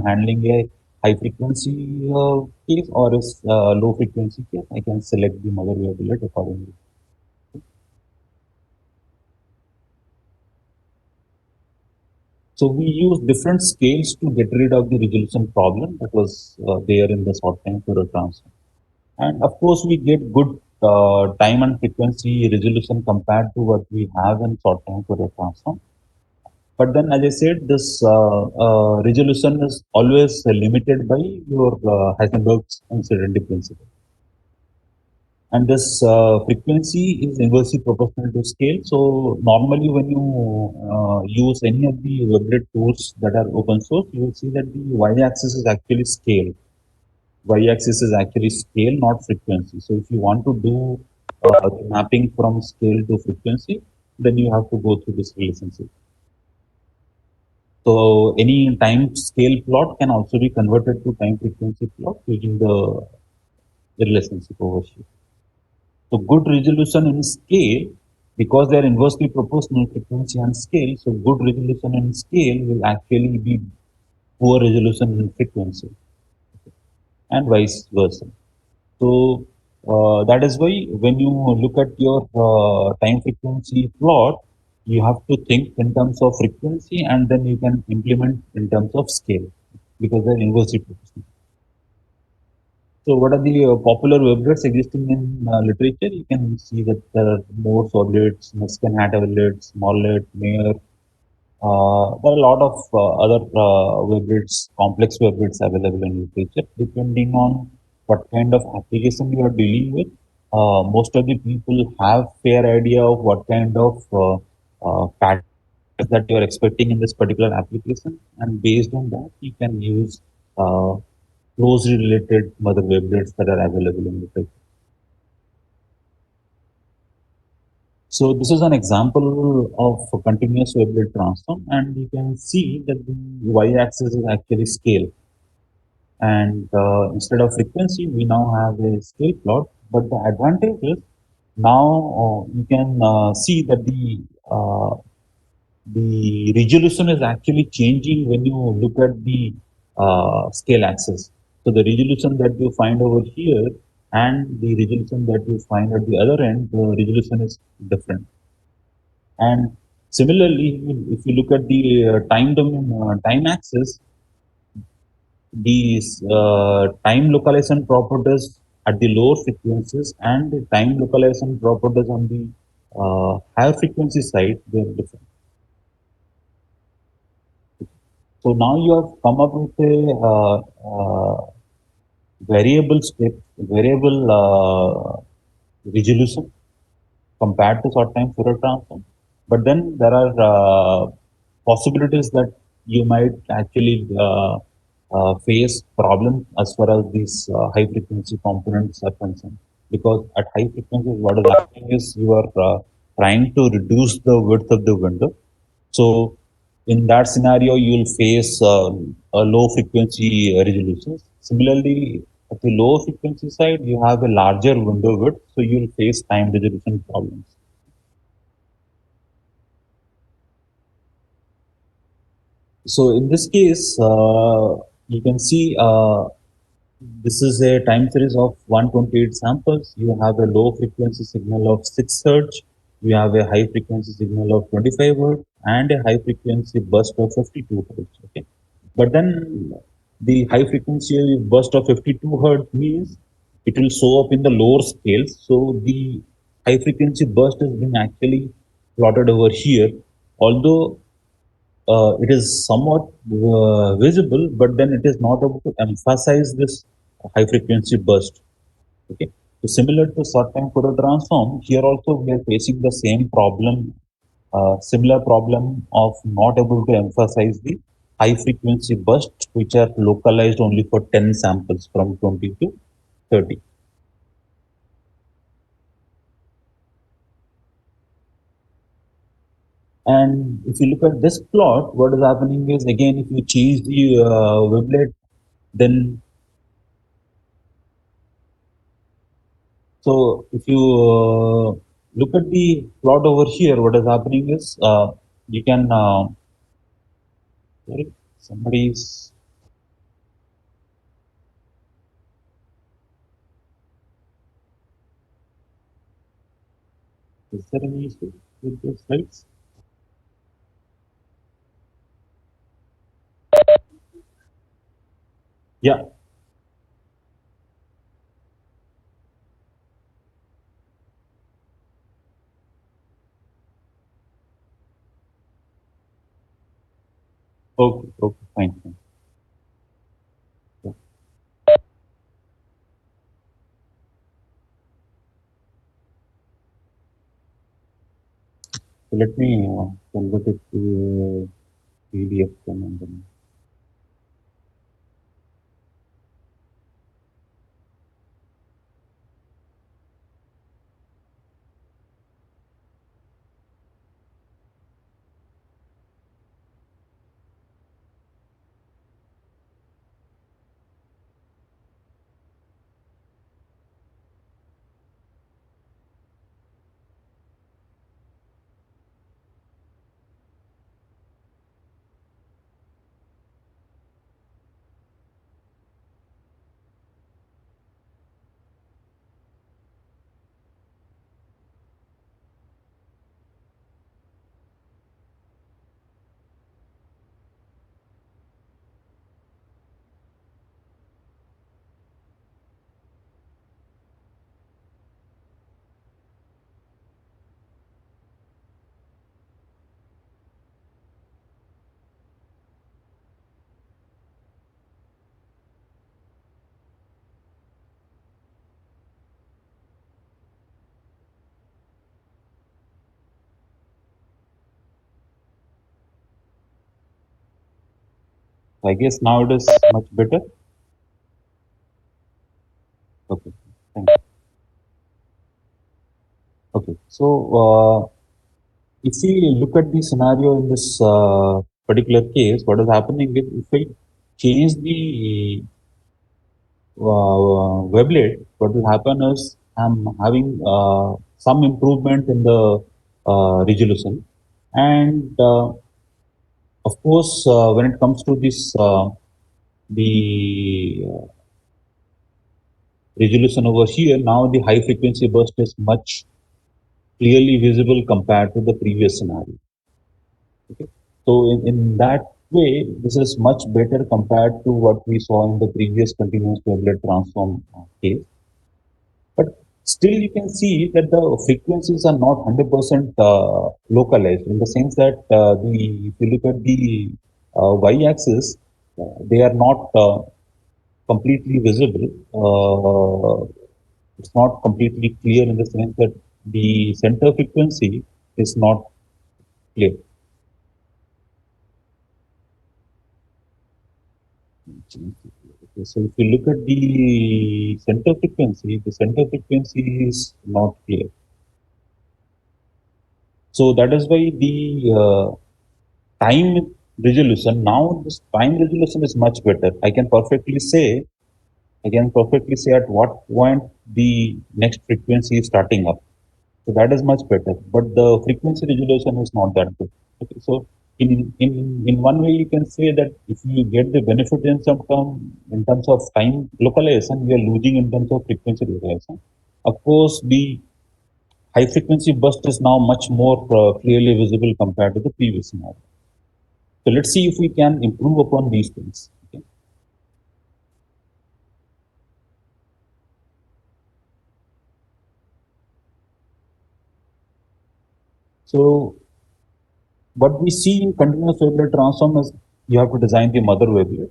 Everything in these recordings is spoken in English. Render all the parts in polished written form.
handling a high frequency case or a low frequency case, I can select the mother wavelet accordingly. So we use different scales to get rid of the resolution problem that was there in the short time Fourier transform. And of course, we get good time and frequency resolution compared to what we have in short time Fourier transform. But then, as I said, this resolution is always limited by your Heisenberg's uncertainty principle. And this frequency is inversely proportional to scale. So normally when you use any of the wavelet tools that are open source, you will see that the y-axis is actually scale. Y-axis is actually scale, not frequency. So if you want to do the mapping from scale to frequency, then you have to go through this relationship. So any time scale plot can also be converted to time frequency plot using the relationship over here. So good resolution in scale, because they are inversely proportional frequency and scale, so good resolution in scale will actually be poor resolution in frequency and vice versa. So that is why when you look at your time frequency plot, you have to think in terms of frequency and then you can implement in terms of scale because they're inversely proportional. So what are the popular wavelets existing in literature? You can see that there are Morse wavelets, Mesken-Hat wavelets, Morlet, Mayer. There are a lot of other wavelets, complex wavelets available in literature. Depending on what kind of application you are dealing with, most of the people have fair idea of what kind of patterns that you are expecting in this particular application, and based on that, you can use uh, closely related mother wavelets that are available in literature. So this is an example of a continuous wavelet transform, and you can see that the y-axis is actually scale, and instead of frequency, we now have a scale plot. But the advantage is now you can see that the resolution is actually changing when you look at the scale axis. So the resolution that you find over here and the resolution that you find at the other end, the resolution is different. And similarly, if you look at the time domain, time axis, these time localization properties at the lower frequencies and the time localization properties on the higher frequency side, they are different. So now you have come up with a variable step, variable resolution compared to short time Fourier transform. But then there are possibilities that you might actually face problems as far as these high frequency components are concerned. Because at high frequencies, what is happening is you are trying to reduce the width of the window. So in that scenario, you will face a low frequency resolutions. Similarly, at the low frequency side, you have a larger window width, so you will face time resolution problems. So in this case, you can see this is a time series of 128 samples. You have a low frequency signal of 6 hertz. You have a high frequency signal of 25 hertz and a high frequency burst of 52 hertz. Okay. But then the high frequency burst of 52 hertz means it will show up in the lower scales. So the high frequency burst is being actually plotted over here. Although it is somewhat visible, but then it is not able to emphasize this high frequency burst. Okay. So similar to short time Fourier transform, here also we are facing the same problem, similar problem of not able to emphasize the high frequency bursts, which are localized only for 10 samples from 20 to 30. And if you look at this plot, what is happening is again, if you change the wavelet, then so if you look at the plot over here, what is happening is you can sorry, somebody's. Is there any issue with the slides? Yeah. Okay. Okay. Fine. Fine. Yeah. So let me convert it to PDF then and then. I guess now it is much better. Okay. Thank you. Okay. So if we look at the scenario in this particular case, what is happening is if I change the Weblet, what will happen is I'm having some improvement in the resolution. And of course, when it comes to this, the resolution over here, now the high frequency burst is much clearly visible compared to the previous scenario. Okay. So in that way, this is much better compared to what we saw in the previous continuous wavelet transform case. But still, you can see that the frequencies are not 100% localized in the sense that if you look at the y-axis, they are not completely visible. It's not completely clear in the sense that the center frequency is not clear. Okay, so if you look at the center frequency is not clear. So that is why the time resolution, now this time resolution is much better. I can perfectly say at what point the next frequency is starting up. So that is much better. But the frequency resolution is not that good. Okay, so in one way you can say that if you get the benefit in some term in terms of time localization, we are losing in terms of frequency localization. Of course, the high frequency burst is now much more clearly visible compared to the previous scenario. So let's see if we can improve upon these things. Okay. So what we see in continuous wavelet transform is you have to design the mother wavelet.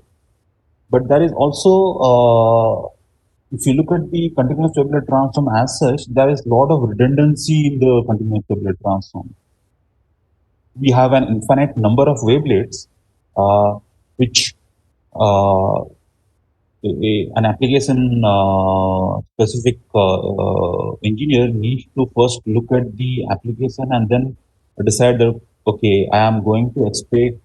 But there is also, if you look at the continuous wavelet transform as such, there is a lot of redundancy in the continuous wavelet transform. We have an infinite number of wavelets, which uh, an application specific engineer needs to first look at the application and then decide that okay, I am going to expect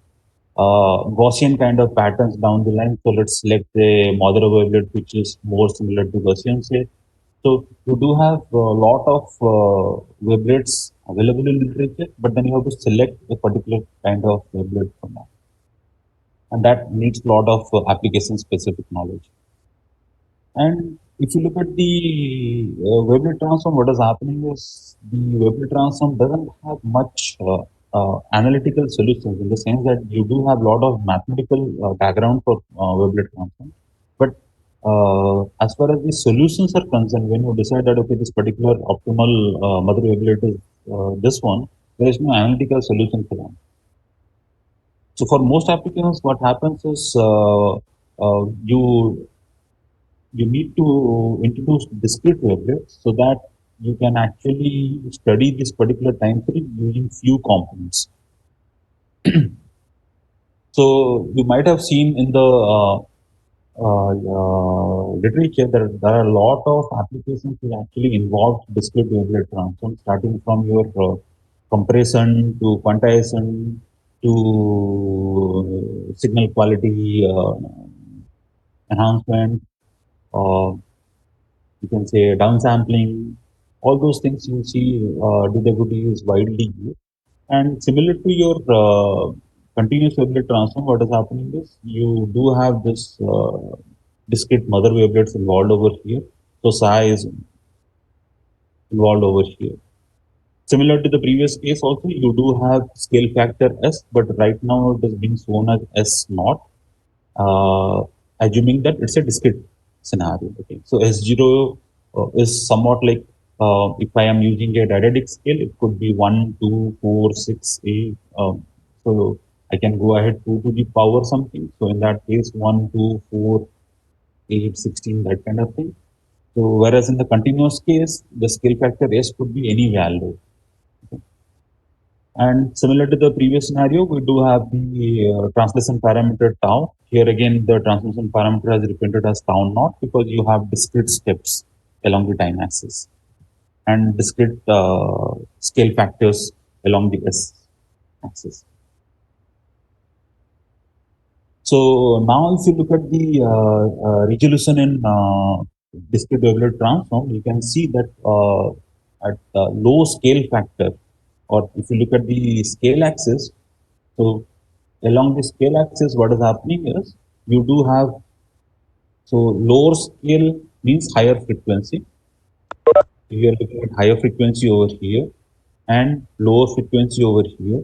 Gaussian kind of patterns down the line. So let's select a model wavelet which is more similar to Gaussian, say. So you do have a lot of wavelets available in literature, but then you have to select a particular kind of wavelet from that, and that needs a lot of application specific knowledge. And if you look at the wavelet transform, what is happening is the wavelet transform doesn't have much analytical solutions, in the sense that you do have a lot of mathematical background for wavelet transform. But as far as the solutions are concerned, when you decide that okay, this particular optimal mother wavelet is this one, there is no analytical solution for that. So for most applications, what happens is you need to introduce discrete wavelets so that you can actually study this particular time frame using few components. So you might have seen in the literature that there are a lot of applications which actually involve discrete wavelet transform, starting from your compression to quantization to signal quality enhancement, uh, you can say downsampling, all those things you see DWD is widely used. And similar to your continuous wavelet transform, what is happening is you do have this discrete mother wavelets involved over here. So psi is involved over here. Similar to the previous case also, you do have scale factor S, but right now it is being shown as S naught, assuming that it's a discrete scenario. Okay, so S0 is somewhat like if I am using a didactic scale, it could be 1, 2, 4, 6, 8. So I can go ahead 2 to the power something. So in that case, 1, 2, 4, 8, 16, that kind of thing. So whereas in the continuous case, the scale factor S could be any value. And similar to the previous scenario, we do have the translation parameter tau. Here again, the translation parameter is represented as tau naught because you have discrete steps along the time axis and discrete scale factors along the S axis. So now if you look at the resolution in discrete wavelet transform, you can see that at low scale factor, or if you look at the scale axis, so along the scale axis, what is happening is you do have, so lower scale means higher frequency. You are looking at higher frequency over here and lower frequency over here.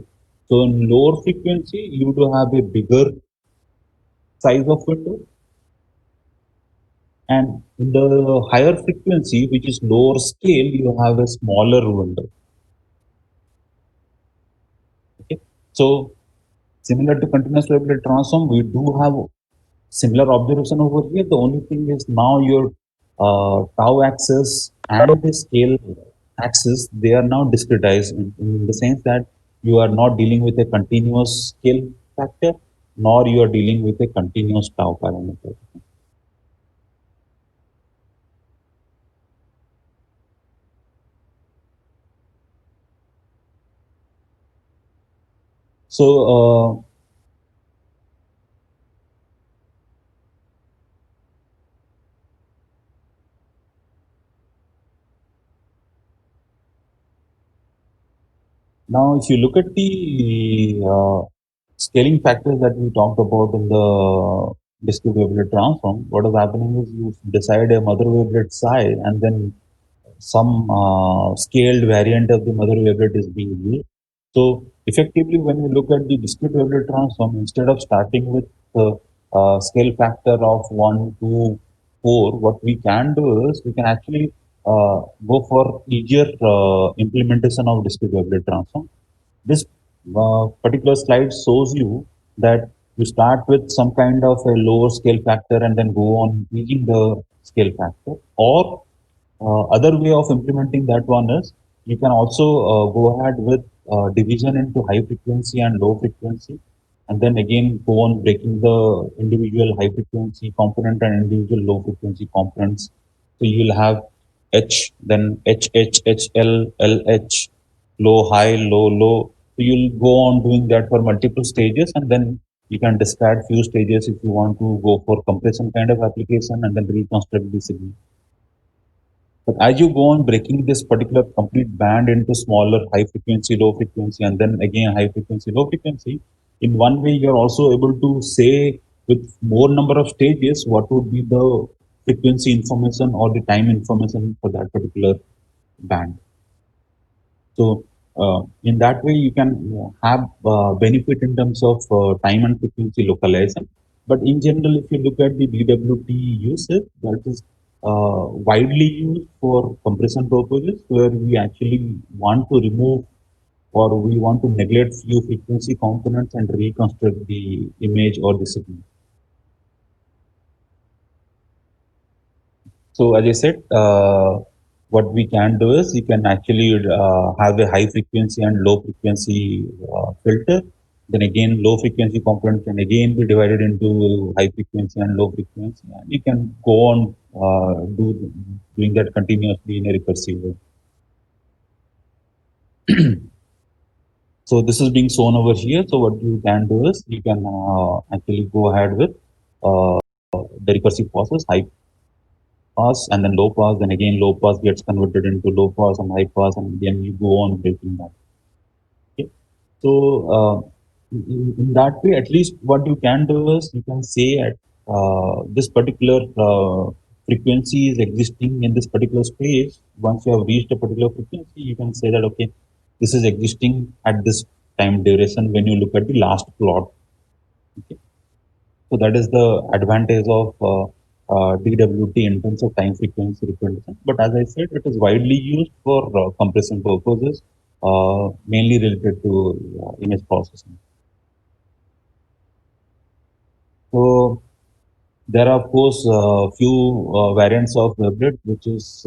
So in lower frequency, you do have a bigger size of window, and in the higher frequency, which is lower scale, you have a smaller window. Okay, so similar to continuous wavelet transform, we do have similar observation over here. The only thing is now your tau axis and the scale axis, they are now discretized in the sense that you are not dealing with a continuous scale factor, nor you are dealing with a continuous tau parameter. So now, if you look at the scaling factors that we talked about in the discrete wavelet transform, what is happening is you decide a mother wavelet psi, and then some scaled variant of the mother wavelet is being used. So effectively, when you look at the discrete wavelet transform, instead of starting with the scale factor of 1, 2, 4, what we can do is we can actually go for easier implementation of discrete wavelet transform. This particular slide shows you that you start with some kind of a lower scale factor and then go on increasing the scale factor, or other way of implementing that one is you can also go ahead with division into high frequency and low frequency, and then again go on breaking the individual high frequency component and individual low frequency components. So you'll have H, then H, H, H, L, L, H, low, high, low, low. So you'll go on doing that for multiple stages, and then you can discard few stages if you want to go for compression kind of application and then reconstruct the signal. But as you go on breaking this particular complete band into smaller high frequency, low frequency, and then again high frequency, low frequency, in one way you're also able to say with more number of stages what would be the frequency information or the time information for that particular band. So in that way, you can have benefit in terms of time and frequency localization. But in general, if you look at the DWT usage, that is widely used for compression purposes, where we actually want to remove or we want to neglect few frequency components and reconstruct the image or the signal. So as I said, what we can do is you can actually have a high frequency and low frequency filter. Then again, low frequency component can again be divided into high frequency and low frequency. And you can go on doing that continuously in a recursive way. So this is being shown over here. So what you can do is you can actually go ahead with the recursive process, high pass and then low pass, then again low pass gets converted into low pass and high pass, and then you go on breaking that. Okay. So in that way, at least what you can do is you can say at this particular frequency is existing in this particular space. Once you have reached a particular frequency, you can say that okay, this is existing at this time duration when you look at the last plot. Okay. So that is the advantage of DWT in terms of time frequency representation. But as I said, it is widely used for compression purposes, mainly related to image processing. So there are of course few variants of Weblet which is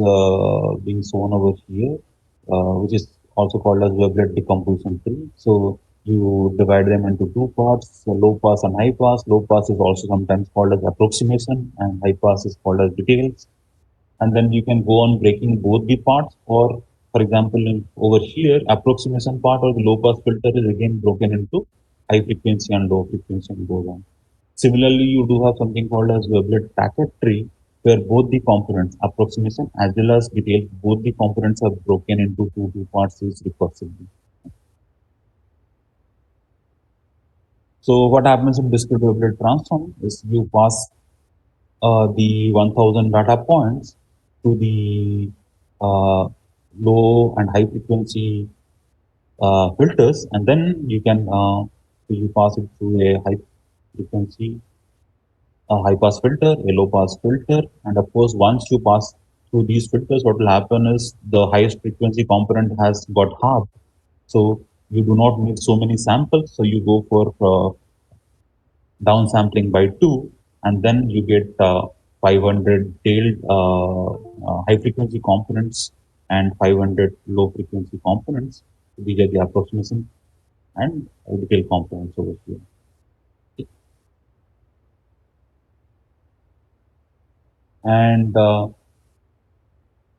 being shown over here, which is also called as Weblet decomposition tree. So you divide them into two parts, so low pass and high pass. Low pass is also sometimes called as approximation, and high pass is called as details. And then you can go on breaking both the parts, or for example, over here, approximation part or the low pass filter is again broken into high frequency and low frequency and goes on. Similarly, you do have something called as Weblet packet tree, where both the components, approximation as well as detail, both the components are broken into two parts each recursively. So what happens in discrete Weblet transform is you pass the 1000 data points to the uh, low and high frequency filters, and then you can you pass it to a high frequency a high pass filter, a low pass filter, and of course, once you pass through these filters, what will happen is the highest frequency component has got halved. So you do not need so many samples. So you go for downsampling by 2, and then you get 500 tailed high frequency components and 500 low frequency components. These are the approximation and detail components over here. And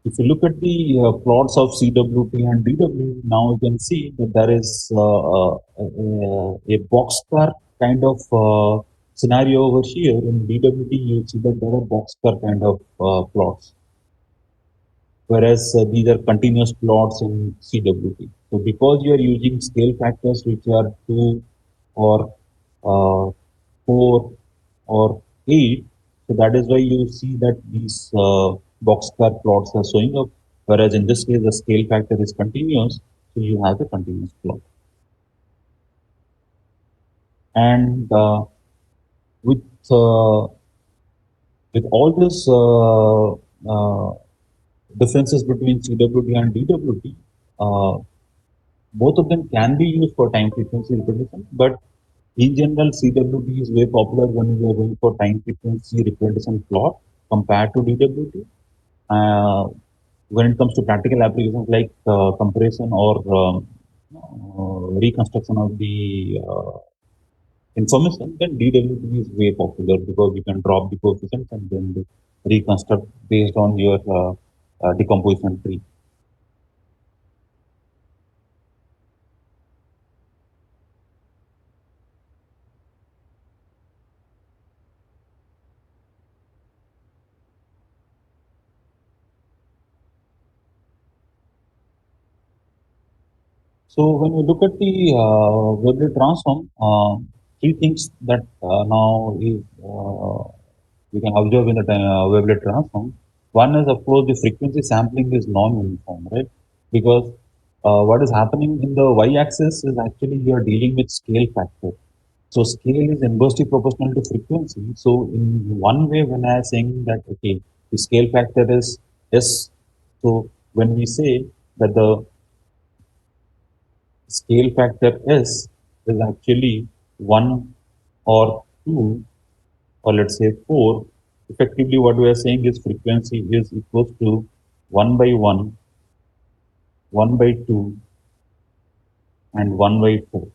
if you look at the plots of CWT and DWT, now you can see that there is a boxcar kind of scenario over here. In DWT, you see that there are boxcar kind of plots, whereas these are continuous plots in CWT. So because you are using scale factors which are 2 or 4 or 8, so that is why you see that these boxcar plots are showing up, whereas in this case the scale factor is continuous, so you have a continuous plot. And with uh, with all this differences between CWT and DWT, both of them can be used for time frequency representation, but in general, CWT is very popular when we are going for time frequency representation plot compared to DWT. When it comes to practical applications like compression or reconstruction of the information, then DWT is way popular because you can drop the coefficients and then reconstruct based on your decomposition tree. So when we look at the Webley transform, three things that now is you can observe in the wavelet transform. One is, of course, the frequency sampling is non-uniform, right? Because what is happening in the y-axis is actually you are dealing with scale factor. So scale is inversely proportional to frequency. So in one way, when I am saying that, okay, the scale factor is S, so when we say that the scale factor S is actually 1 or 2 or let's say 4, effectively what we are saying is frequency is equals to 1 by 1, 1 by 2, and 1 by 4.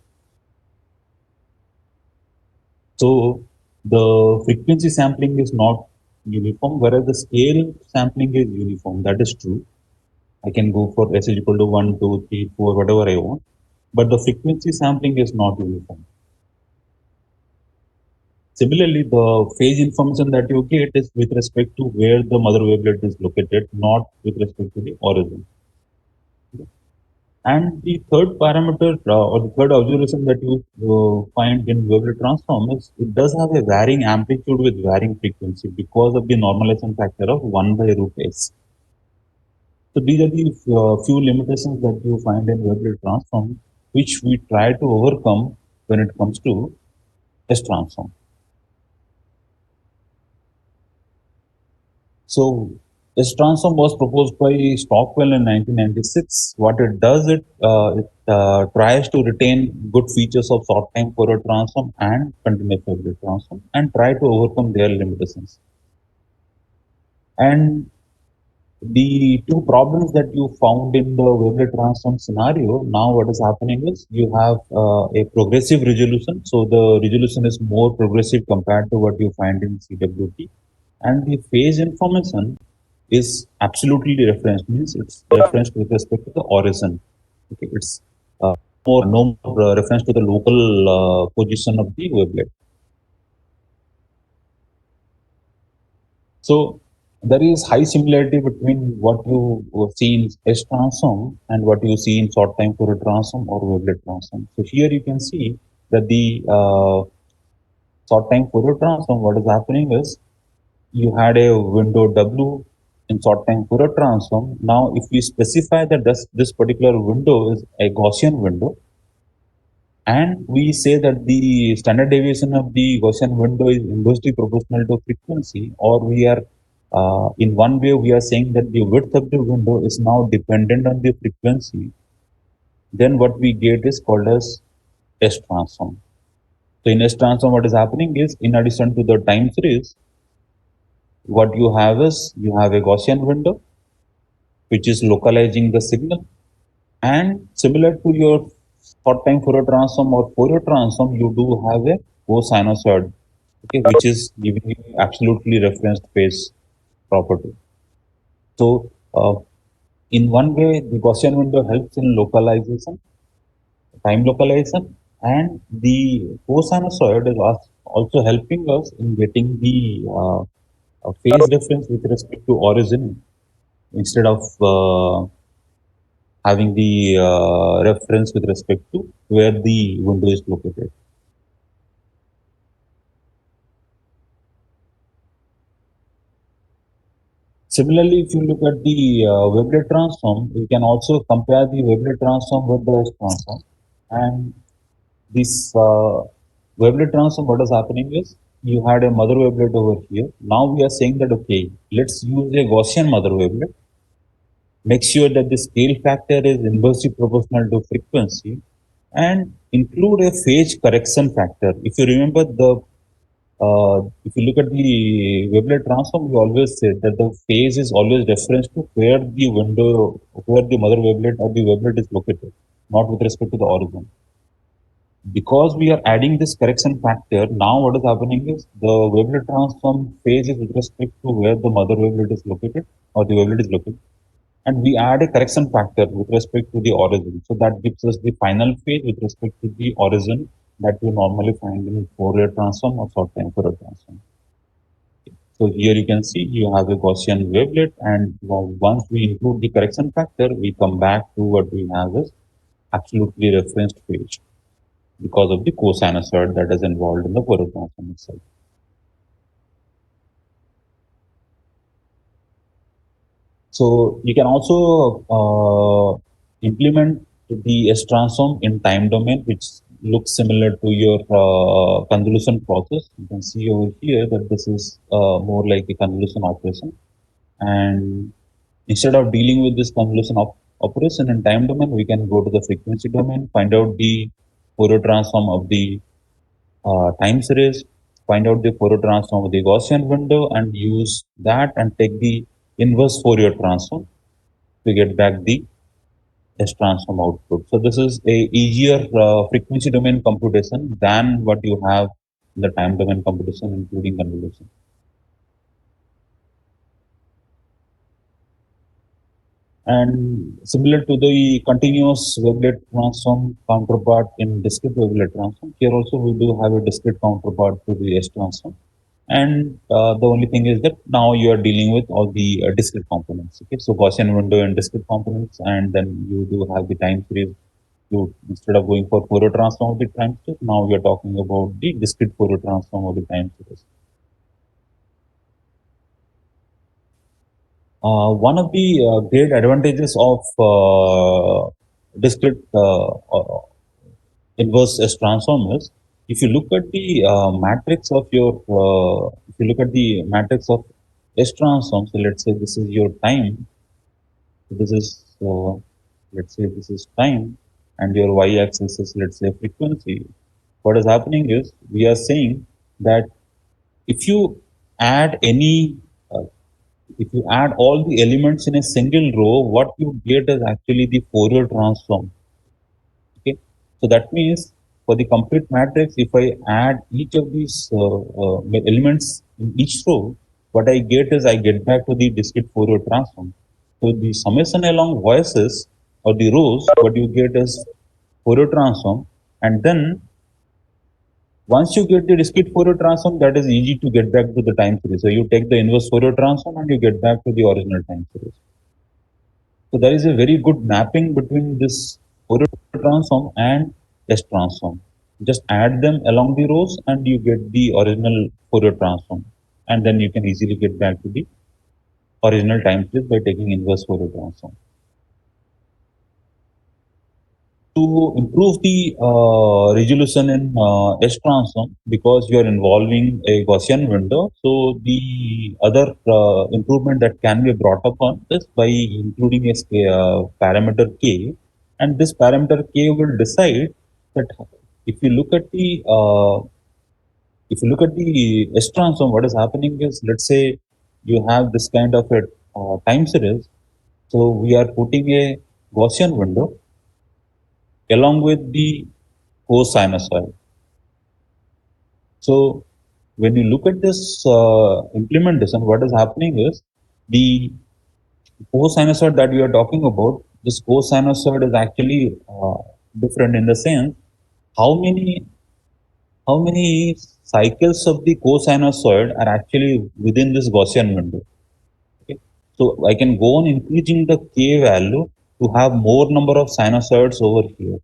So the frequency sampling is not uniform, whereas the scale sampling is uniform. That is true. I can go for S is equal to 1, 2, 3, 4, whatever I want. But the frequency sampling is not uniform. Similarly, the phase information that you get is with respect to where the mother wavelet is located, not with respect to the origin. And the third parameter or the third observation that you find in wavelet transform is it does have a varying amplitude with varying frequency because of the normalization factor of 1 by root s. So these are the few limitations that you find in wavelet transform, which we try to overcome when it comes to S transform. So this transform was proposed by Stockwell in 1996. What it does, it tries to retain good features of short time Fourier transform and continuous Fourier transform and try to overcome their limitations. And the two problems that you found in the wavelet transform scenario, now what is happening is you have a progressive resolution. So the resolution is more progressive compared to what you find in CWT. And the phase information is absolutely referenced, means it's referenced with respect to the origin. Okay, it's no more reference to the local position of the wavelet. So there is high similarity between what you see in S transform and what you see in short time Fourier transform or wavelet transform. So here you can see that the short time Fourier transform, what is happening is you had a window W in short time Fourier transform. Now, if we specify that this particular window is a Gaussian window, and we say that the standard deviation of the Gaussian window is inversely proportional to frequency, or we are in one way we are saying that the width of the window is now dependent on the frequency, then what we get is called as S transform. So in S transform, what is happening is in addition to the time series, what you have is you have a Gaussian window which is localizing the signal, and similar to your short time Fourier transform or Fourier transform, you do have a cosinusoid, okay, which is giving you absolutely referenced phase property. So in one way, the Gaussian window helps in localization, time localization, and the cosinusoid is also helping us in getting the phase difference with respect to origin instead of having the reference with respect to where the window is located. Similarly, if you look at the wavelet transform, you can also compare the wavelet transform with the S transform. And this wavelet transform, what is happening is you had a mother wavelet over here. Now we are saying that, okay, let's use a Gaussian mother wavelet. Make sure that the scale factor is inversely proportional to frequency and include a phase correction factor. If you remember if you look at the wavelet transform, we always say that the phase is always reference to where the window, where the mother wavelet or the wavelet is located, not with respect to the origin. Because we are adding this correction factor, now what is happening is the wavelet transform phase is with respect to where the mother wavelet is located or the wavelet is located. And we add a correction factor with respect to the origin. So that gives us the final phase with respect to the origin that you normally find in Fourier transform or short time Fourier transform. So here you can see you have a Gaussian wavelet, and once we include the correction factor, we come back to what we have is absolutely referenced phase because of the cosinusoid that is involved in the Fourier transform itself. So you can also implement the S transform in time domain, which looks similar to your convolution process. You can see over here that this is more like a convolution operation. And instead of dealing with this convolution operation in time domain, we can go to the frequency domain, find out the Fourier transform of the time series, find out the Fourier transform of the Gaussian window, and use that and take the inverse Fourier transform to get back the S transform output. So this is a easier frequency domain computation than what you have in the time domain computation, including convolution. And similar to the continuous wavelet transform counterpart in discrete wavelet transform, here also we do have a discrete counterpart to the S transform. And the only thing is that now you are dealing with all the discrete components. Okay, so Gaussian window and discrete components, and then you do have the time series. You instead of going for Fourier transform of the time series, now we are talking about the discrete Fourier transform of the time series. One of the great advantages of discrete inverse S transform is if you look at the matrix of your if you look at the matrix of S transform, so let's say this is your time, this is let's say this is time, and your y-axis is let's say frequency. What is happening is we are saying that if you add any uh, if you add all the elements in a single row, what you get is actually the Fourier transform. Okay, so that means for the complete matrix, if I add each of these elements in each row, what I get is I get back to the discrete Fourier transform. So the summation along voices or the rows, what you get is Fourier transform, and then once you get the discrete Fourier transform, that is easy to get back to the time series. So you take the inverse Fourier transform and you get back to the original time series. So there is a very good mapping between this Fourier transform and S transform. Just add them along the rows and you get the original Fourier transform. And then you can easily get back to the original time series by taking inverse Fourier transform. To improve the resolution in S transform, because you are involving a Gaussian window, so the other improvement that can be brought upon is by including a parameter k, and this parameter k will decide that if you look at the S transform, what is happening is, let's say you have this kind of a time series, so we are putting a Gaussian window along with the cosinusoid. So when you look at this implementation, what is happening is the cosinusoid that we are talking about, this cosinusoid is actually different in the sense how many how many cycles of the cosinusoid are actually within this Gaussian window. Okay? So I can go on increasing the k value to have more number of sinusoids over here,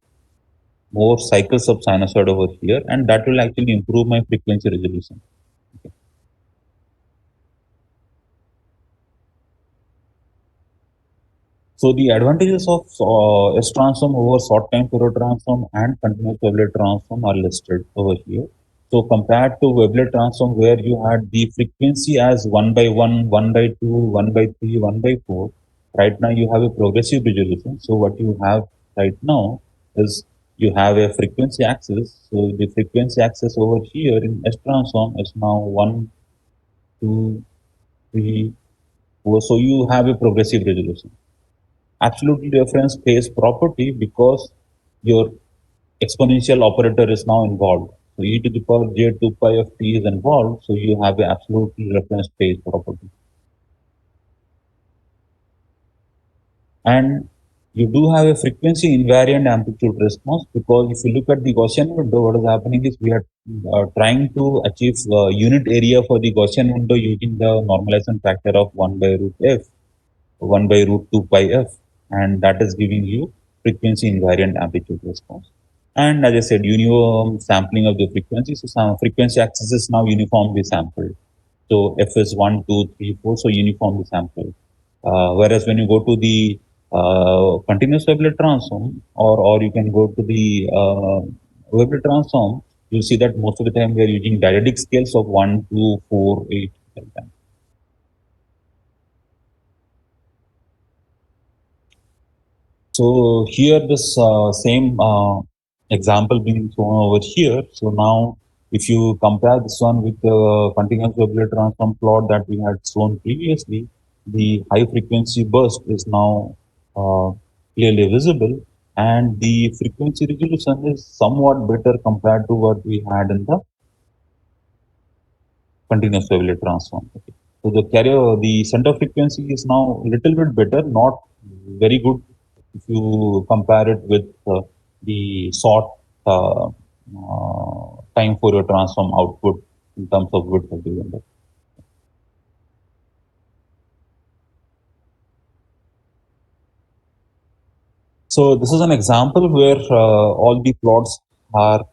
more cycles of sinusoid over here, and that will actually improve my frequency resolution. Okay. So the advantages of S transform over short time Fourier transform and continuous wavelet transform are listed over here. So compared to wavelet transform where you had the frequency as 1 by 1, 1 by 2, 1 by 3, 1 by 4, right now you have a progressive resolution. So what you have right now is you have a frequency axis. So the frequency axis over here in S transform is now 1, 2, 3, 4. So you have a progressive resolution. Absolute reference phase property, because your exponential operator is now involved. So e to the power j 2 pi of t is involved. So you have a absolute reference phase property. And you do have a frequency invariant amplitude response, because if you look at the Gaussian window, what is happening is we are trying to achieve unit area for the Gaussian window using the normalization factor of 1 by root f, 1 by root 2 pi f, and that is giving you frequency invariant amplitude response. And as I said, uniform sampling of the frequency. So some frequency axis is now uniformly sampled. So f is 1, 2, 3, 4. So uniformly sampled. Whereas when you go to the continuous Wavelet transform, or you can go to the Wavelet transform, you'll see that most of the time we are using dyadic scales of 1, 2, 4, 8, like that. So here this same example being shown over here. So now if you compare this one with the continuous Wavelet transform plot that we had shown previously, the high frequency burst is now clearly visible, and the frequency resolution is somewhat better compared to what we had in the continuous wavelet transform. Okay. So the carrier, the center frequency is now a little bit better, not very good if you compare it with the short time Fourier transform output in terms of width of the window. So this is an example where all the plots are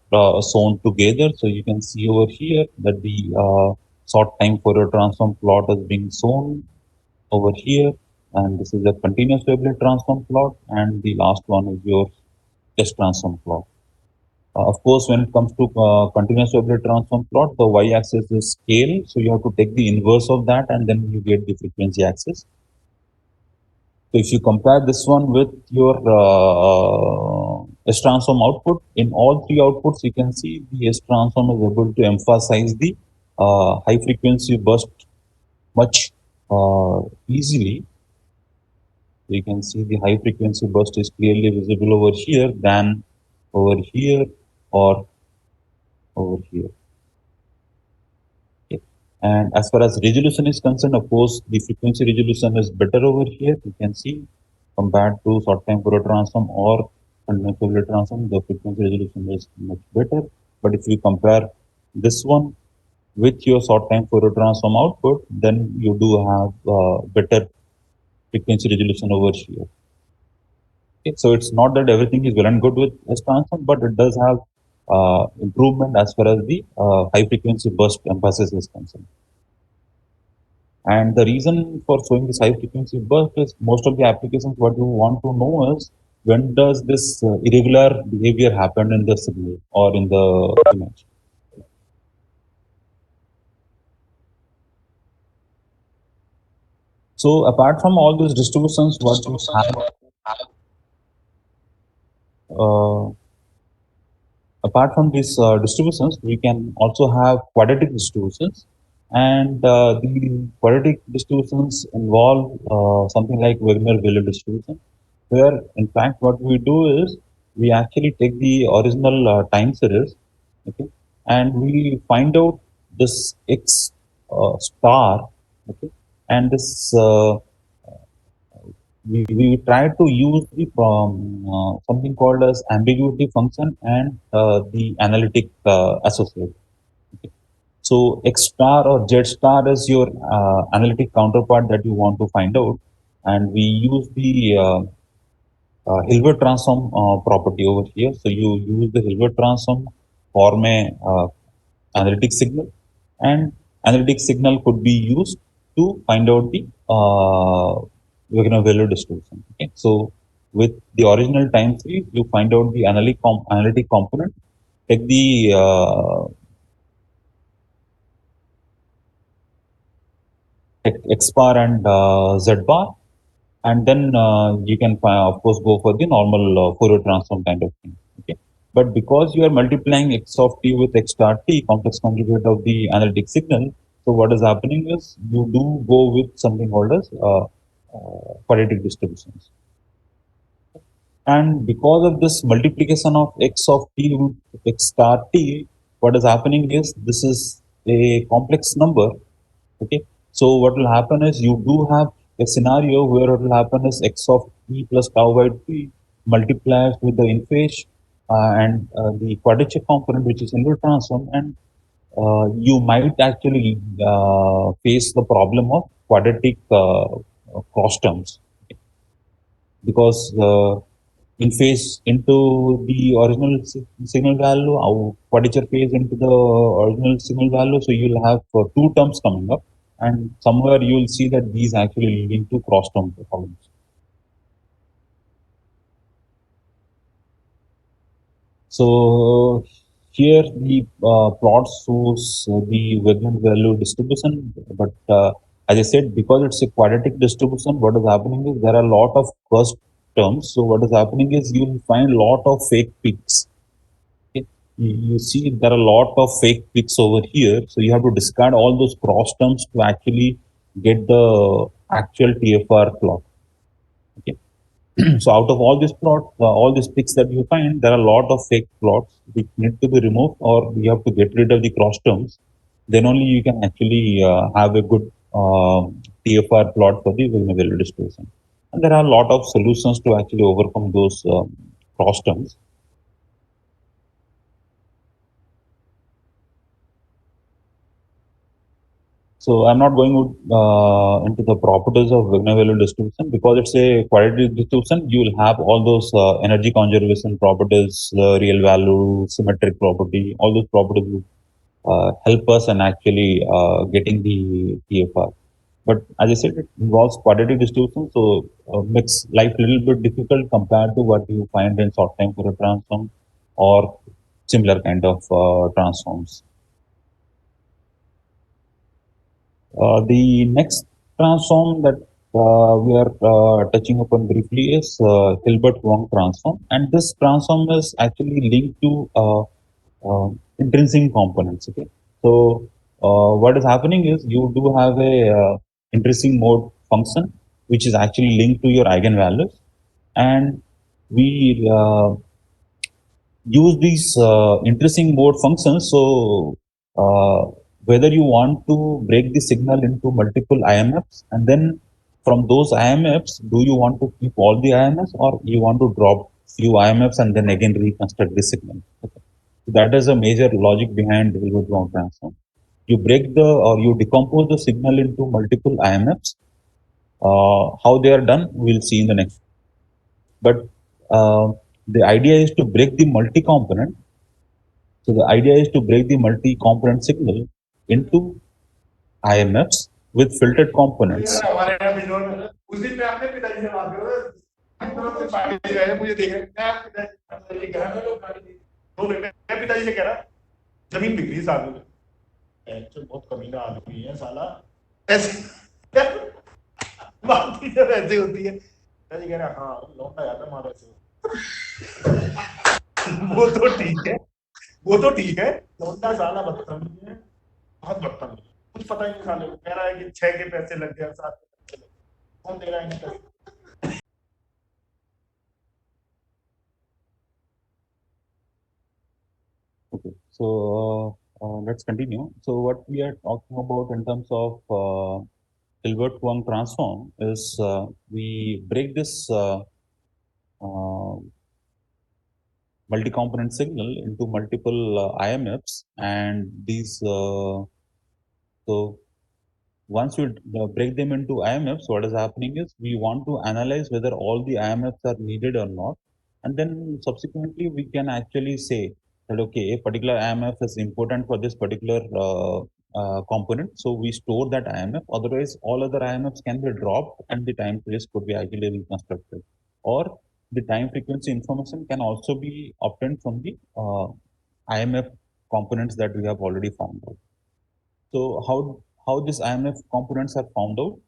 shown together. So you can see over here that the short time Fourier transform plot is being shown over here, and this is a continuous wavelet transform plot, and the last one is your test transform plot. Of course, when it comes to continuous wavelet transform plot, the y-axis is scale, so you have to take the inverse of that, and then you get the frequency axis. So if you compare this one with your S transform output, in all three outputs, you can see the S transform is able to emphasize the high frequency burst much easily. You can see the high frequency burst is clearly visible over here than over here or over here. Okay. And as far as resolution is concerned, of course, the frequency resolution is better over here. You can see compared to short time Fourier transform or continuous Fourier transform, the frequency resolution is much better. But if you compare this one with your short time Fourier transform output, then you do have better frequency resolution over here. Okay, so it's not that everything is well and good with S transform, but it does have improvement as far as the high frequency burst emphasis is concerned. And the reason for showing this high frequency burst is most of the applications, what you want to know is when does this irregular behavior happen in the signal or in the image. So apart from all these distributions, what you have, apart from these distributions, we can also have quadratic distributions. And the quadratic distributions involve something like Wigner-Wheeler distribution, where in fact what we do is we actually take the original time series, okay, and we find out this x star, okay, and this we try to use the something called as ambiguity function and the analytic associate. Okay. So X star or Z star is your analytic counterpart that you want to find out, and we use the Hilbert transform property over here. So you use the Hilbert transform, form a analytic signal, and analytic signal could be used to find out the Wigner-Wheeler distribution. Okay, so with the original time series, you find out the analytic component, take the X bar and Z bar, and then you can of course go for the normal Fourier transform kind of thing. Okay, but because you are multiplying x of t with x star t, complex conjugate of the analytic signal, so what is happening is you do go with something called as quadratic distributions. And because of this multiplication of x of t with x star t, what is happening is this is a complex number. Okay, so what will happen is you do have a scenario where what will happen is x of t plus tau by t multiplies with the in phase and the quadrature component, which is inverse transform, and you might actually face the problem of quadratic cross terms, because in phase into the original signal value, our quadrature phase into the original signal value, so you'll have two terms coming up, and somewhere you will see that these actually leading to cross-term performance. So here the plot shows the Wigner value distribution, but as I said, because it's a quadratic distribution, what is happening is there are a lot of first terms. So what is happening is you will find a lot of fake peaks. Okay? You see there are a lot of fake peaks over here. So you have to discard all those cross terms to actually get the actual TFR plot. Okay. So out of all these plots, all these picks that you find, there are a lot of fake plots which need to be removed, or you have to get rid of the cross terms. Then only you can actually have a good TFR plot for the Wilmer distribution. And there are a lot of solutions to actually overcome those cross terms. So I'm not going into the properties of Wigner value distribution because it's a quadratic distribution. You will have all those energy conservation properties, real value, symmetric property, all those properties will help us in actually getting the TFR. But as I said, it involves quadratic distribution, so makes life a little bit difficult compared to what you find in short time Fourier transform or similar kind of transforms. The next transform that we are touching upon briefly is Hilbert-Wong transform, and this transform is actually linked to intrinsic components. Okay, so what is happening is you do have a intrinsic mode function which is actually linked to your eigenvalues, and we use these interesting mode functions. So whether you want to break the signal into multiple IMFs, and then from those IMFs, do you want to keep all the IMFs, or you want to drop few IMFs and then again reconstruct the signal? Okay. So that is a major logic behind Hilbert-Wong transform. You break the or you decompose the signal into multiple IMFs. How they are done, we'll see in the next. But the idea is to break the multi-component. So the idea is to break the multi-component signal into IMFs with filtered components. उस दिन मैं अपने पिताजी से बात कर रहा था पिताजी गए मुझे देख रहे मैं पिताजी कह रहा तो मैं पिताजी से कह रहा जमीन बिक रही है साल में बहुत कमीना आदमी है साला ऐसे बात ही जब ऐसे होती है पिताजी कह रहा हाँ लौटा जाता मारा से वो तो ठीक है वो तो ठीक है लौटा साला बदतमीज है बहुत बदतमीज कुछ पता ही नहीं साले को कह रहा है कि 6 के पैसे लग गए 7 के पैसे लग गए कौन दे रहा है इन्हें पैसे Okay, so let's continue. So what we are talking about in terms of Hilbert-Wong transform is we break this uh, multi-component signal into multiple IMFs, and these so once we break them into IMFs, what is happening is we want to analyze whether all the IMFs are needed or not. And then subsequently, we can actually say that, okay, a particular IMF is important for this particular component. So we store that IMF. Otherwise, all other IMFs can be dropped and the time series could be actually reconstructed. Or the time frequency information can also be obtained from the IMF components that we have already found out. So how these IMF components are found out?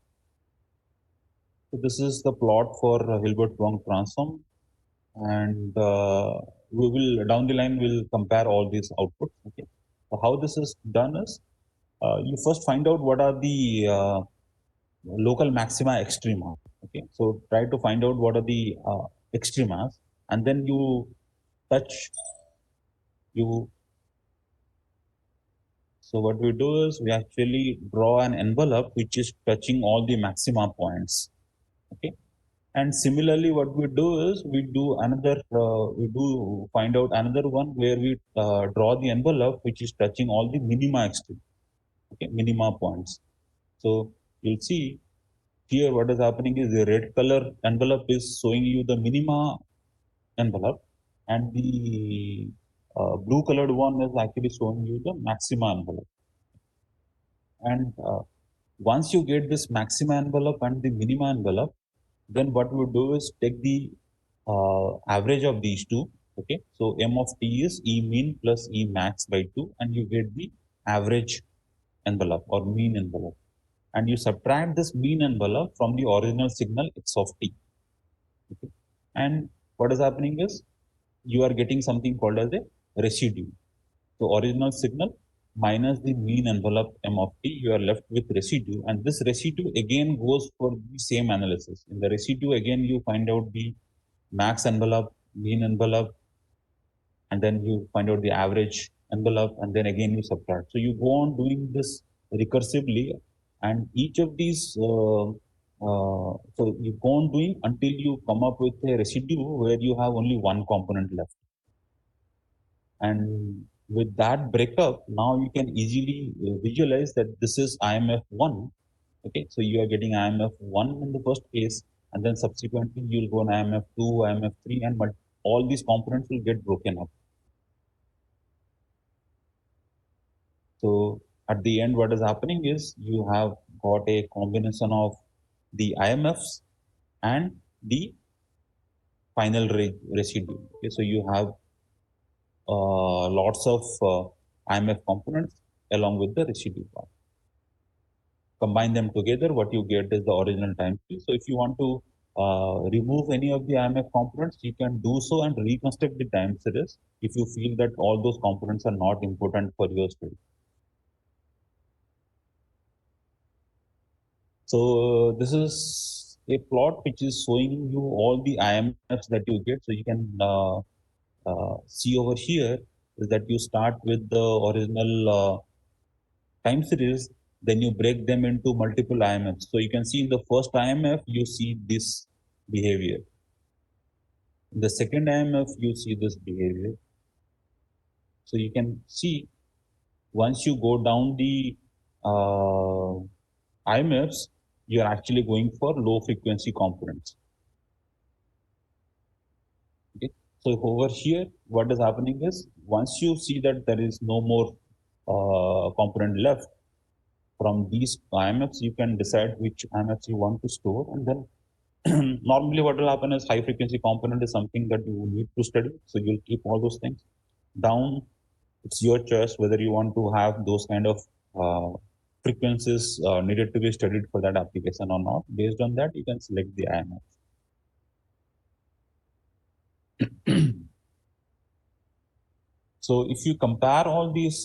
So this is the plot for Hilbert-Wong transform, and we will down the line we'll compare all these outputs. Okay. So how this is done is you first find out what are the local maxima extrema. Okay. So try to find out what are the extremas, and then you touch you. So what we do is we actually draw an envelope which is touching all the maxima points. Okay. And similarly, what we do is we do another, we do find out another one where we draw the envelope which is touching all the minima extreme, okay, minima points. So you'll see here what is happening is the red color envelope is showing you the minima envelope, and the blue colored one is actually showing you the maxima envelope. And Once you get this maxima envelope and the minima envelope, then what we do is take the average of these two. Okay, so M of t is E mean plus E max by 2, and you get the average envelope or mean envelope. And you subtract this mean envelope from the original signal x of t. Okay. And what is happening is you are getting something called as a residue. So original signal minus the mean envelope M of t, you are left with residue. And this residue again goes for the same analysis. In the residue, again, you find out the max envelope, mean envelope, and then you find out the average envelope, and then again you subtract. So you go on doing this recursively, and each of these, so you go on doing until you come up with a residue where you have only one component left. And with that breakup, now you can easily visualize that this is IMF1. Okay, so you are getting IMF1 in the first case, and then subsequently you'll go on IMF2, IMF3, and all these components will get broken up. So at the end, what is happening is you have got a combination of the IMFs and the final residue. Okay, so you have lots of IMF components along with the residue part. Combine them together, what you get is the original time series. So if you want to remove any of the IMF components, you can do so and reconstruct the time series if you feel that all those components are not important for your study. So this is a plot which is showing you all the IMFs that you get. So you can see over here is that you start with the original time series, then you break them into multiple IMFs. So you can see in the first IMF, you see this behavior. In the second IMF, you see this behavior. So you can see once you go down the IMFs, you are actually going for low frequency components. Okay. So over here, what is happening is once you see that there is no more component left from these IMFs, you can decide which IMFs you want to store. And then normally what will happen is high frequency component is something that you need to study. So you'll keep all those things down. It's your choice whether you want to have those kind of frequencies needed to be studied for that application or not. Based on that, you can select the IMF. So if you compare all these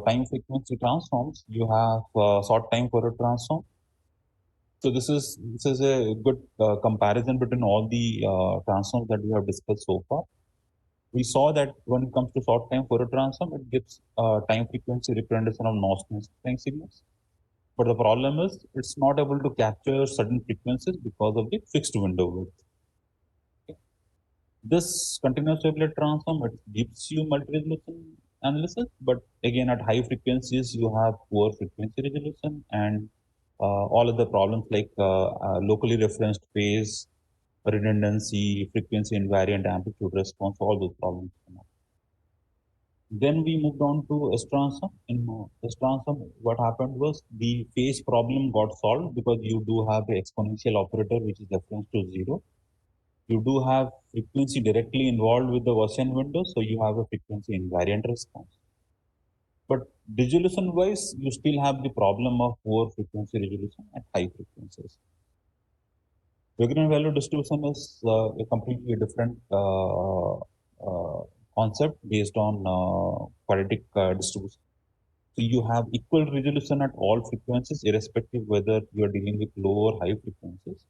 time frequency transforms, you have short time Fourier transform. So this is a good comparison between all the transforms that we have discussed so far. We saw that when it comes to short time Fourier transform, it gives time frequency representation of nonce time signals. But the problem is it's not able to capture certain frequencies because of the fixed window width. This continuous wavelet transform, it gives you multi-resolution analysis, but again at high frequencies you have poor frequency resolution and all of the problems like locally referenced phase, redundancy, frequency invariant amplitude response, all those problems come up. Then we moved on to S transform. In S transform, what happened was the phase problem got solved because you do have the exponential operator which is reference to 0. You do have frequency directly involved with the Gaussian window, so you have a frequency invariant response. But resolution wise, you still have the problem of poor frequency resolution at high frequencies. Regular value distribution is a completely different concept based on quadratic distribution. So you have equal resolution at all frequencies, irrespective whether you are dealing with low or high frequencies.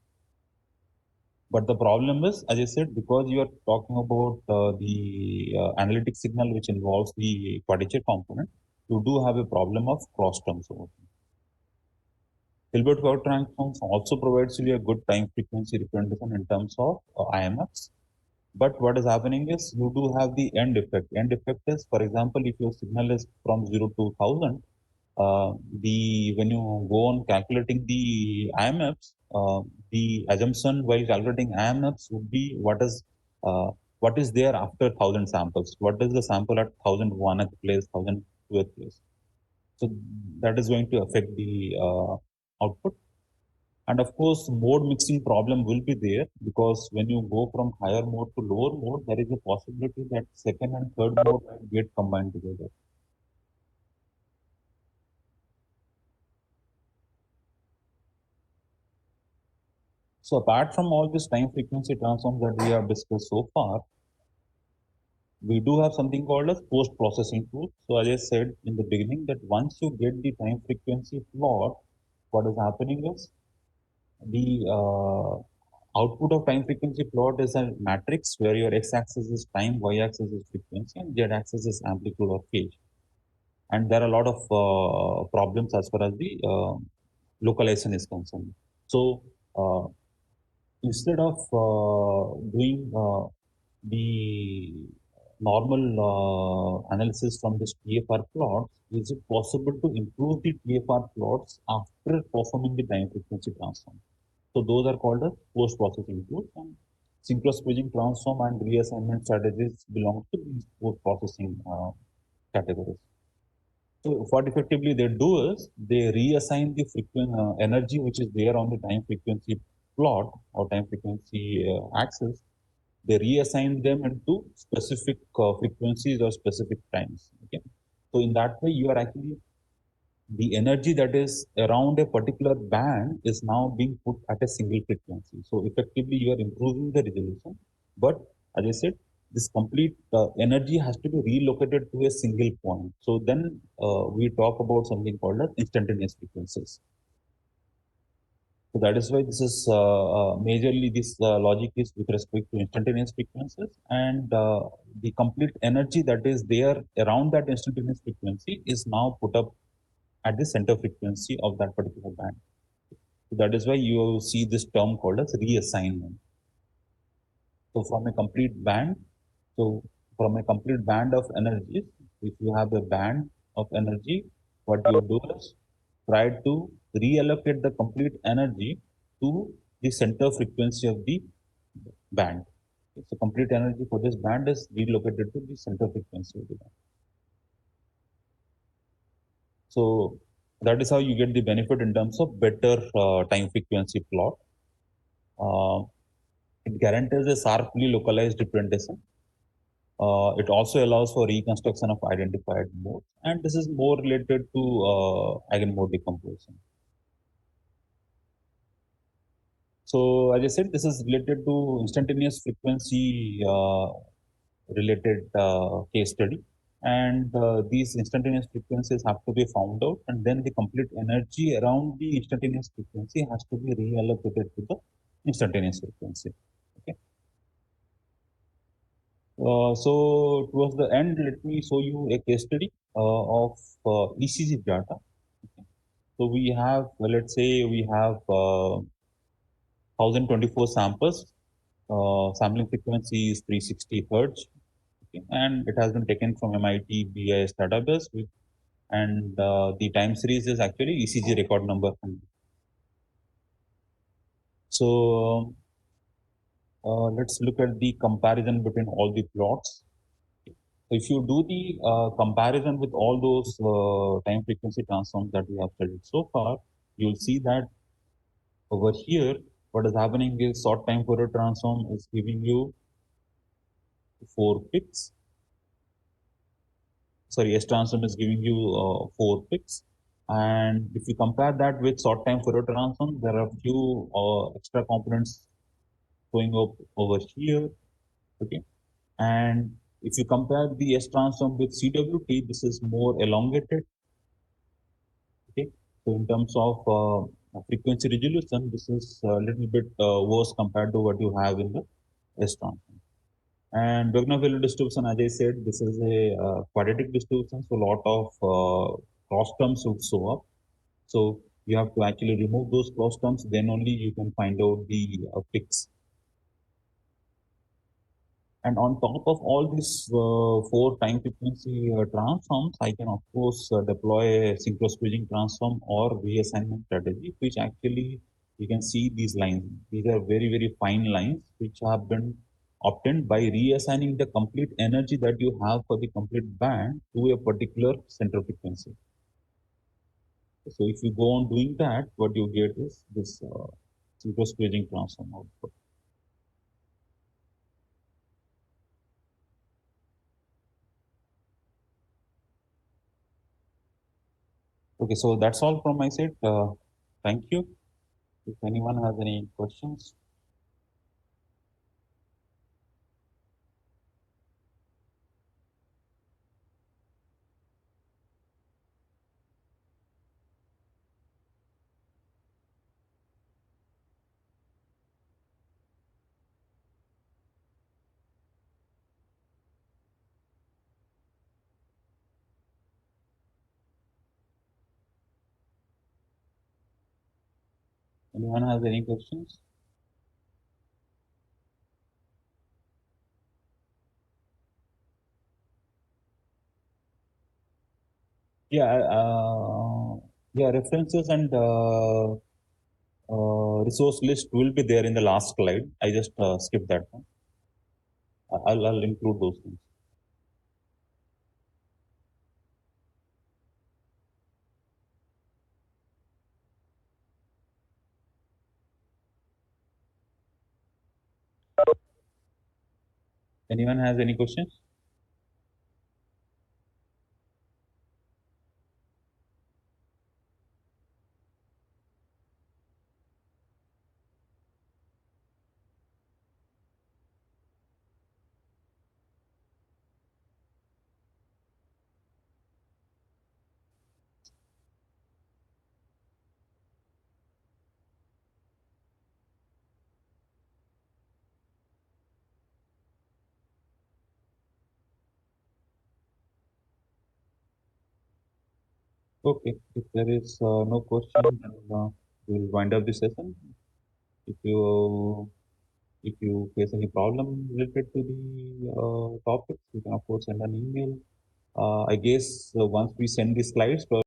But the problem is, as I said, because you are talking about the analytic signal which involves the quadrature component, you do have a problem of cross terms over here. Hilbert curve transforms also provides you a good time frequency representation in terms of IMFs. But what is happening is you do have the end effect. End effect is, for example, if your signal is from 0 to 1000, the when you go on calculating the IMFs, the assumption while calculating IMFs would be what is there after 1000 samples. What is the sample at 1001th place, 1002th place? So that is going to affect the output. And of course, mode mixing problem will be there because when you go from higher mode to lower mode, there is a possibility that second and third mode might get combined together. So apart from all this time frequency transforms that we have discussed so far, we do have something called as post-processing tool. So as I said in the beginning that once you get the time frequency plot, what is happening is the output of time frequency plot is a matrix where your x-axis is time, y-axis is frequency, and z-axis is amplitude or phase. And there are a lot of problems as far as the localization is concerned. So instead of doing the normal analysis from this TFR plots, is it possible to improve the TFR plots after performing the time frequency transform? So those are called as post-processing tools, and synchronous paging transform and reassignment strategies belong to these post-processing categories. So what effectively they do is they reassign the frequency energy which is there on the time frequency plot or time frequency axis. They reassign them into specific frequencies or specific times. Okay, so in that way you are actually the energy that is around a particular band is now being put at a single frequency. So effectively, you are improving the resolution. But as I said, this complete energy has to be relocated to a single point. So then we talk about something called as instantaneous frequencies. So that is why this is majorly this logic is with respect to instantaneous frequencies, and the complete energy that is there around that instantaneous frequency is now put up at the center frequency of that particular band. So that is why you see this term called as reassignment. So from a complete band, so from a complete band of energies, if you have a band of energy, what you do is try to reallocate the complete energy to the center frequency of the band. So complete energy for this band is relocated to the center frequency of the band. So that is how you get the benefit in terms of better time frequency plot. Uh, it guarantees a sharply localized representation. It also allows for reconstruction of identified modes, and this is more related to eigenmode decomposition. So, as I said, this is related to instantaneous frequency related case study, and these instantaneous frequencies have to be found out, and then the complete energy around the instantaneous frequency has to be reallocated to the instantaneous frequency. Okay. So towards the end, let me show you a case study of ECG data. Okay. So we have, well, let's say we have 1024 samples. Sampling frequency is 360 hertz, okay, and it has been taken from MIT BIS database. And the time series is actually ECG record number 100. So let's look at the comparison between all the plots. So if you do the comparison with all those time frequency transforms that we have studied so far, you'll see that over here, what is happening is short time Fourier transform is giving you 4 picks. Sorry, S transform is giving you 4 picks. And if you compare that with short time Fourier transform, there are a few extra components going up over here. Okay. And if you compare the S transform with CWT, this is more elongated. Okay, so in terms of frequency resolution, this is a little bit worse compared to what you have in the S transform. And Bernoulli distribution, as I said, this is a quadratic distribution, so a lot of cross terms would show up. So you have to actually remove those cross terms, then only you can find out the picks. And on top of all these 4 time frequency transforms, I can of course deploy a synchronous paging transform or reassignment strategy, which actually you can see these lines. These are very, very fine lines which have been obtained by reassigning the complete energy that you have for the complete band to a particular center frequency. So if you go on doing that, what you get is this pseudo staging transform output. Okay, so that's all from my side. Thank you. If anyone has any questions, anyone has any questions? Yeah, yeah, references and resource list will be there in the last slide. I just skipped that one. I'll include those things. Anyone has any questions? Okay, if there is no question, then we'll wind up the session. If you face any problem related to the topics, you can of course send an email. I guess once we send the slides,